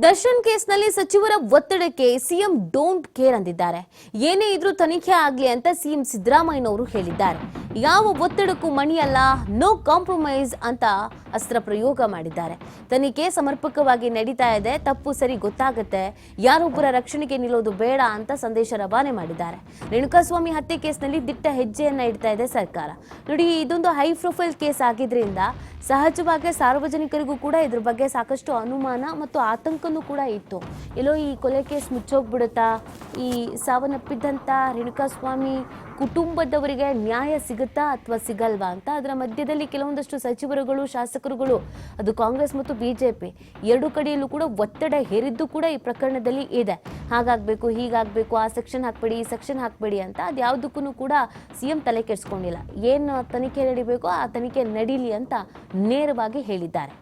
ದರ್ಶನ್ ಕೇಸ್ನಲ್ಲಿ ಸಚಿವರ ಒತ್ತಡಕ್ಕೆ ಸಿಎಂ ಡೋಂಟ್ ಕೇರ್ ಅಂದಿದ್ದಾರೆ. ಏನೇ ಇದ್ರೂ ತನಿಖೆ ಆಗಲಿ ಅಂತ ಸಿಎಂ ಸಿದ್ದರಾಮಯ್ಯನವರು ಹೇಳಿದ್ದಾರೆ. ಯಾವ ಒತ್ತಡಕ್ಕೂ ಮಣಿಯಲ್ಲ, ನೋ ಕಾಂಪ್ರಮೈಸ್ ಅಂತ ಅಸ್ತ್ರ ಪ್ರಯೋಗ ಮಾಡಿದ್ದಾರೆ. ತನಿಖೆ ಸಮರ್ಪಕವಾಗಿ ನಡೀತಾ ಇದೆ, ತಪ್ಪು ಸರಿ ಗೊತ್ತಾಗುತ್ತೆ, ಯಾರೊಬ್ಬರ ರಕ್ಷಣೆಗೆ ನಿಲ್ಲೋದು ಬೇಡ ಅಂತ ಸಂದೇಶ ರವಾನೆ ಮಾಡಿದ್ದಾರೆ. ರೇಣುಕಾಸ್ವಾಮಿ ಹತ್ಯೆ ಕೇಸ್ನಲ್ಲಿ ದಿಟ್ಟ ಹೆಜ್ಜೆಯನ್ನ ಇಡ್ತಾ ಇದೆ ಸರ್ಕಾರ. ನೋಡಿ, ಇದೊಂದು ಹೈ ಪ್ರೊಫೈಲ್ ಕೇಸ್ ಆಗಿದ್ರಿಂದ ಸಹಜವಾಗಿ ಸಾರ್ವಜನಿಕರಿಗೂ ಕೂಡ ಇದ್ರ ಬಗ್ಗೆ ಸಾಕಷ್ಟು ಅನುಮಾನ ಮತ್ತು ಆತಂಕನೂ ಕೂಡ ಇತ್ತು. ಎಲ್ಲೋ ಈ ಕೊಲೆ ಕೇಸ್ ಮುಚ್ಚೋಗ್ಬಿಡುತ್ತಾ, ಈ ಸಾವನ್ನಪ್ಪಿದ್ದಂಥ ರೇಣುಕಾಸ್ವಾಮಿ ಕುಟುಂಬದವರಿಗೆ ನ್ಯಾಯ ಸಿಗುತ್ತಾ ಅಥವಾ ಸಿಗಲ್ವಾ ಅಂತ. ಅದರ ಮಧ್ಯದಲ್ಲಿ ಕೆಲವೊಂದಷ್ಟು ಸಚಿವರುಗಳು, ಶಾಸಕರುಗಳು, ಅದು ಕಾಂಗ್ರೆಸ್ ಮತ್ತು ಬಿಜೆಪಿ ಎರಡು ಕಡೆಯಲ್ಲೂ ಕೂಡ ಒತ್ತಡ ಹೇರಿದ್ದು ಕೂಡ ಈ ಪ್ರಕರಣದಲ್ಲಿ ಇದೆ. ಹಾಗಾಗಬೇಕು, ಹೀಗಾಗಬೇಕು, ಆ ಸೆಕ್ಷನ್ ಹಾಕಬೇಡಿ, ಈ ಸೆಕ್ಷನ್ ಹಾಕಬೇಡಿ ಅಂತ. ಅದು ಯಾವುದಕ್ಕೂ ಕೂಡ ಸಿಎಂ ತಲೆ ಕೆಡಿಸ್ಕೊಂಡಿಲ್ಲ. ಏನು ತನಿಖೆ ನಡಿಬೇಕೋ ಆ ತನಿಖೆ ನಡೀಲಿ ಅಂತ ನೇರವಾಗಿ ಹೇಳಿದ್ದಾರೆ.